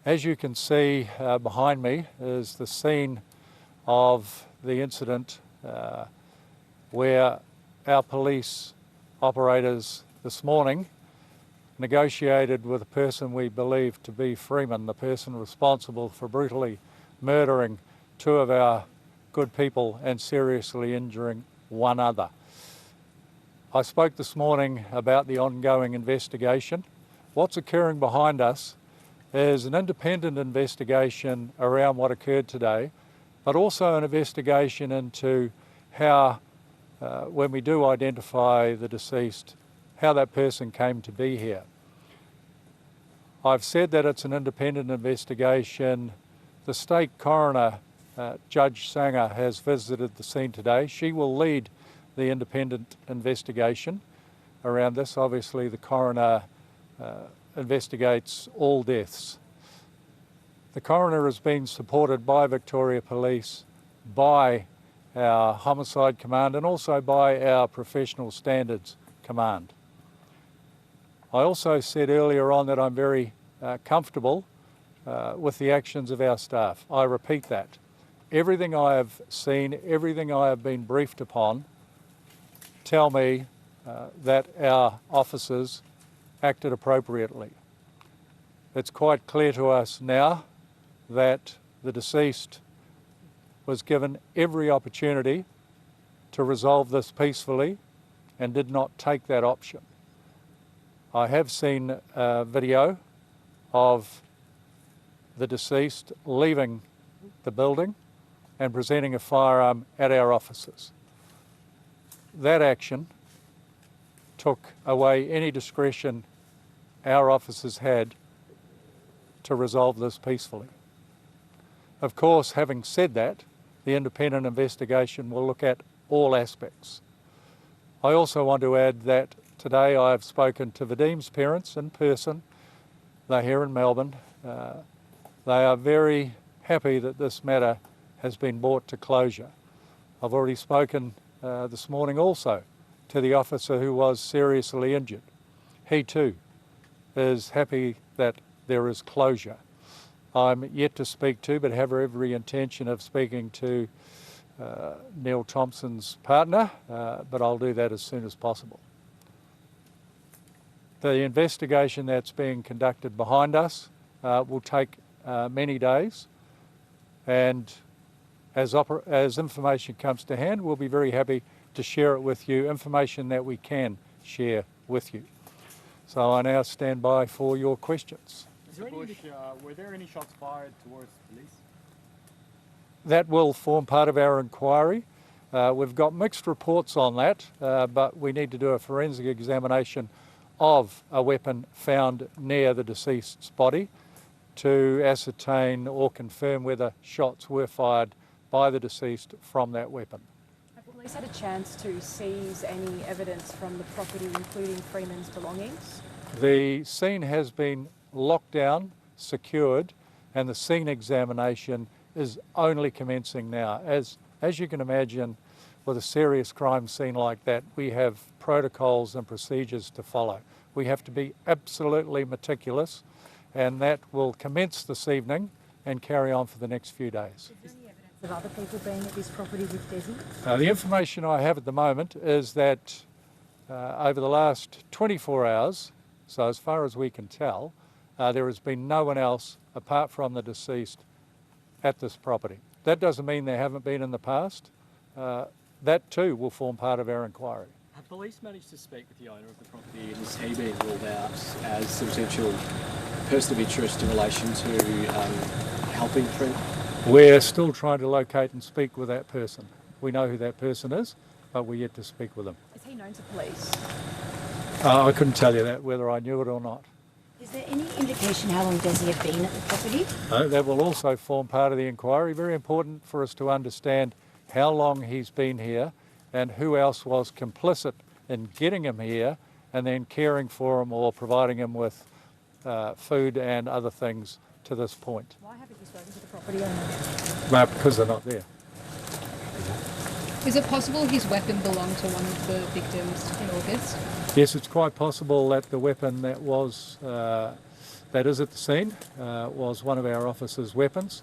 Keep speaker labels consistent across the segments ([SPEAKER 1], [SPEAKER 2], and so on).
[SPEAKER 1] As you can see behind me is the scene of the incident where our police operators this morning negotiated with a person we believe to be Freeman, the person responsible for brutally murdering two of our good people and seriously injuring one other. I spoke this morning about the ongoing investigation. What's occurring behind us is an independent investigation around what occurred today, but also an investigation into how, when we do identify the deceased, how that person came to be here. I've said that it's an independent investigation. The state coroner, Judge Sanger, has visited the scene today. She will lead the independent investigation around this. Obviously, the coroner investigates all deaths. The coroner has been supported by Victoria Police, by our Homicide Command and also by our Professional Standards Command. I also said earlier on that I'm very comfortable with the actions of our staff. I repeat that. Everything I have seen, everything I have been briefed upon, tell me that our officers acted appropriately. It's quite clear to us now that the deceased was given every opportunity to resolve this peacefully and did not take that option. I have seen a video of the deceased leaving the building and presenting a firearm at our officers. That action took away any discretion our officers had to resolve this peacefully. Of course, having said that, the independent investigation will look at all aspects. I also want to add that today I have spoken to Vadim's parents in person. They're here in Melbourne. They are very happy that this matter has been brought to closure. I've already spoken this morning also to the officer who was seriously injured. He too is happy that there is closure. I'm yet to speak to, but have every intention of speaking to Neil Thompson's partner, but I'll do that as soon as possible. The investigation that's being conducted behind us will take many days, and as information comes to hand, we'll be very happy to share it with you, information that we can share with you. So I now stand by for your questions.
[SPEAKER 2] Mr. Bush, were there any shots fired towards police?
[SPEAKER 1] That will form part of our inquiry. We've got mixed reports on that, but we need to do a forensic examination of a weapon found near the deceased's body to ascertain or confirm whether shots were fired by the deceased from that weapon.
[SPEAKER 3] Have police had a chance to seize any evidence from the property, including Freeman's belongings?
[SPEAKER 1] The scene has been locked down, secured, and the scene examination is only commencing now. As you can imagine, with a serious crime scene like that, we have protocols and procedures to follow. We have to be absolutely meticulous, and that will commence this evening and carry on for the next few days.
[SPEAKER 3] Is there any evidence of other people being at this property with Dezi?
[SPEAKER 1] The information I have at the moment is that over the last 24 hours, so as far as we can tell, there has been no one else apart from the deceased at this property. That doesn't mean there haven't been in the past. That too will form part of our inquiry.
[SPEAKER 2] Have police managed to speak with the owner of the property, and has he been ruled out as a potential person of interest in relation to helping Freeman?
[SPEAKER 1] We're still trying to locate and speak with that person. We know who that person is, but we're yet to speak with him.
[SPEAKER 3] Is he known to police?
[SPEAKER 1] I couldn't tell you that, whether I knew it or not.
[SPEAKER 4] Is there any indication how long Dezi have been at the property?
[SPEAKER 1] No, that will also form part of the inquiry. Very important for us to understand how long he's been here and who else was complicit in getting him here and then caring for him or providing him with food and other things to this point.
[SPEAKER 3] Why haven't you spoken to the property owner?
[SPEAKER 1] No, because they're not there.
[SPEAKER 5] Is it possible his weapon belonged to one of the victims in August?
[SPEAKER 1] Yes, it's quite possible that the weapon that was that is at the scene was one of our officers' weapons.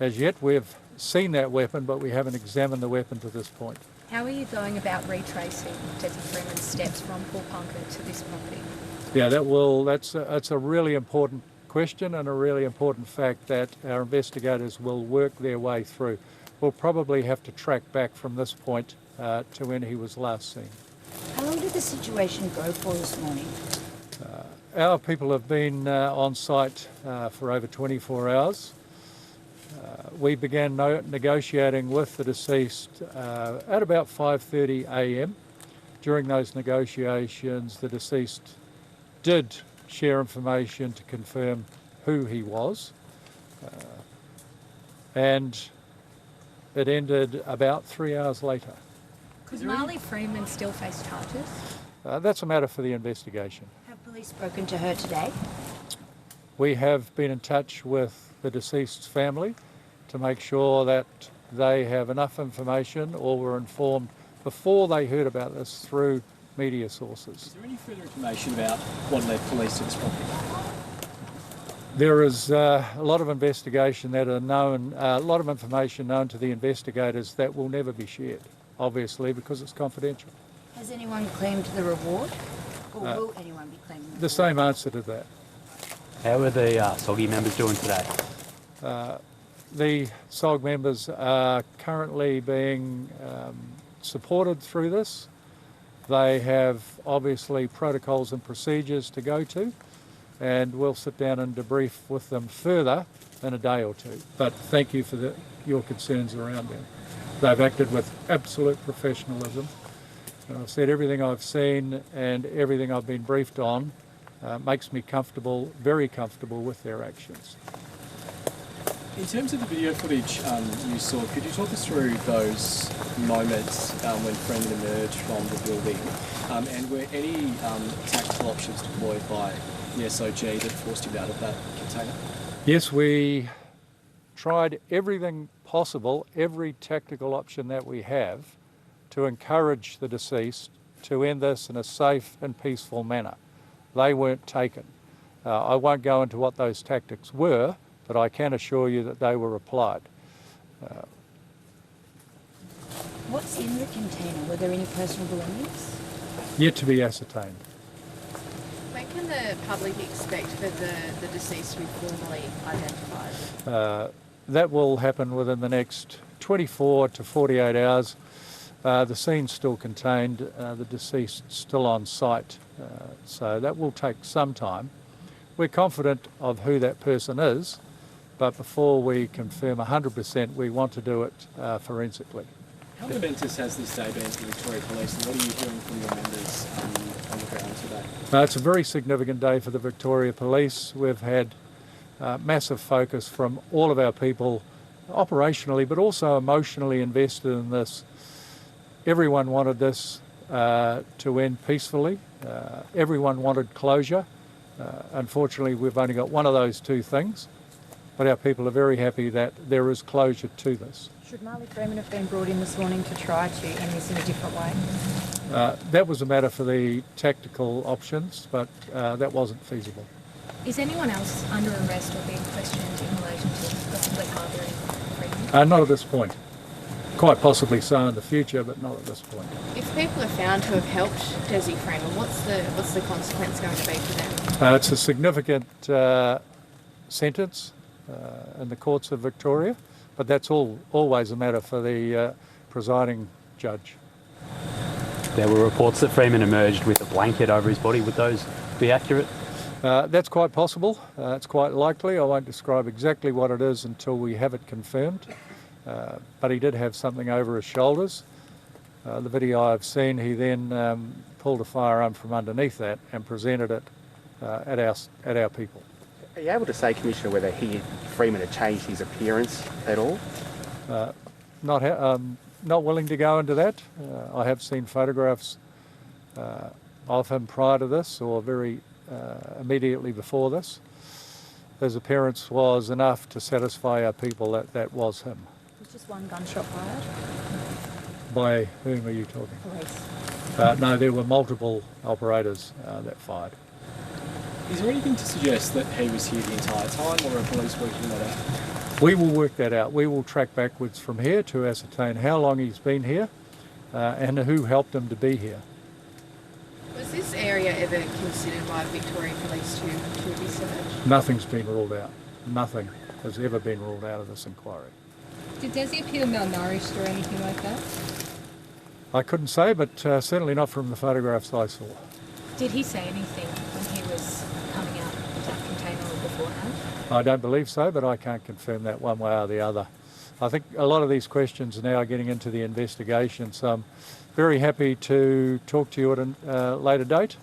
[SPEAKER 1] As yet, we've seen that weapon, but we haven't examined the weapon to this point.
[SPEAKER 5] How are you going about retracing Dezi Freeman's steps from Pulpunka to this property?
[SPEAKER 1] Yeah, that's a really important question and a really important fact that our investigators will work their way through. We'll probably have to track back from this point to when he was last seen.
[SPEAKER 4] How long did the situation go for this morning?
[SPEAKER 1] Our people have been on site for over 24 hours. We began negotiating with the deceased at about 5:30 a.m. During those negotiations, the deceased did share information to confirm who he was, and it ended about 3 hours later.
[SPEAKER 5] Could Marley Freeman still face charges?
[SPEAKER 1] That's a matter for the investigation.
[SPEAKER 4] Have police spoken to her today?
[SPEAKER 1] We have been in touch with the deceased's family to make sure that they have enough information or were informed before they heard about this through media sources.
[SPEAKER 2] Is there any further information about what led police to this property?
[SPEAKER 1] There is a lot of investigation that are known, a lot of information known to the investigators that will never be shared, obviously, because it's confidential.
[SPEAKER 4] Has anyone claimed the reward? Or will anyone be claiming the reward?
[SPEAKER 1] The same answer to that.
[SPEAKER 6] How are the SOGI members doing today?
[SPEAKER 1] The SOG members are currently being supported through this. They have obviously protocols and procedures to go to, and we'll sit down and debrief with them further in a day or two. But thank you for your concerns around them. They've acted with absolute professionalism. And I've said everything I've seen and everything I've been briefed on makes me comfortable, very comfortable with their actions.
[SPEAKER 2] In terms of the video footage you saw, could you talk us through those moments when Freeman emerged from the building, and were any tactical options deployed by the SOG that forced him out of that container?
[SPEAKER 1] Yes, we tried everything possible, every tactical option that we have, to encourage the deceased to end this in a safe and peaceful manner. They weren't taken. I won't go into what those tactics were, but I can assure you that they were applied.
[SPEAKER 4] What's in the container? Were there any personal belongings?
[SPEAKER 1] Yet to be ascertained.
[SPEAKER 3] When can the public expect for the deceased to be formally identified?
[SPEAKER 1] That will happen within the next 24 to 48 hours. The scene's still contained, the deceased still on site, so that will take some time. We're confident of who that person is, but before we confirm 100%, we want to do it forensically.
[SPEAKER 2] How momentous has this day been for Victoria Police, and what are you hearing from your members on the ground today?
[SPEAKER 1] It's a very significant day for the Victoria Police. We've had massive focus from all of our people, operationally, but also emotionally invested in this. Everyone wanted this to end peacefully. Everyone wanted closure. Unfortunately, we've only got one of those two things, but our people are very happy that there is closure to this.
[SPEAKER 3] Should Marley Freeman have been brought in this morning to try to end this in a different way?
[SPEAKER 1] That was a matter for the tactical options, but that wasn't feasible.
[SPEAKER 5] Is anyone else under arrest or being questioned in relation to possibly harbouring Freeman?
[SPEAKER 1] Not at this point. Quite possibly so in the future, but not at this point.
[SPEAKER 3] If people are found to have helped Dezi Freeman, what's the consequence going to be for them?
[SPEAKER 1] It's a significant sentence in the courts of Victoria, but that's always a matter for the presiding judge.
[SPEAKER 6] There were reports that Freeman emerged with a blanket over his body. Would those be accurate?
[SPEAKER 1] That's quite possible. It's quite likely. I won't describe exactly what it is until we have it confirmed. But he did have something over his shoulders. The video I've seen, he then pulled a firearm from underneath that and presented it at our people.
[SPEAKER 7] Are you able to say, Commissioner, whether Freeman had changed his appearance at all?
[SPEAKER 1] Not willing to go into that. I have seen photographs of him prior to this, or very immediately before this. His appearance was enough to satisfy our people that that was him.
[SPEAKER 3] Was just one gunshot fired?
[SPEAKER 1] By whom are you talking?
[SPEAKER 3] Police.
[SPEAKER 1] No, there were multiple operators that fired.
[SPEAKER 2] Is there anything to suggest that he was here the entire time, or are police working that out?
[SPEAKER 1] We will work that out. We will track backwards from here to ascertain how long he's been here and who helped him to be here.
[SPEAKER 3] Was this area ever considered by Victorian Police to be searched?
[SPEAKER 1] Nothing's been ruled out. Nothing has ever been ruled out of this inquiry.
[SPEAKER 5] Did Dezi appear malnourished or anything like that?
[SPEAKER 1] I couldn't say, but certainly not from the photographs I saw.
[SPEAKER 5] Did he say anything when he was coming out of that container or beforehand?
[SPEAKER 1] I don't believe so, but I can't confirm that one way or the other. I think a lot of these questions are now getting into the investigation, so I'm very happy to talk to you at a later date.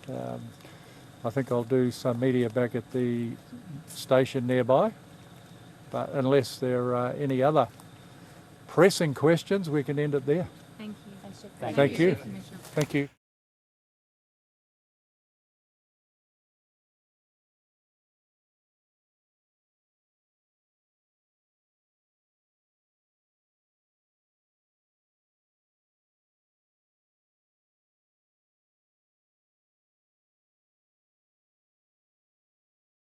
[SPEAKER 1] I think I'll do some media back at the station nearby, but unless there are any other pressing questions, we can end it there.
[SPEAKER 5] Thank you.
[SPEAKER 1] Thank you.
[SPEAKER 5] Commissioner.
[SPEAKER 1] Thank you.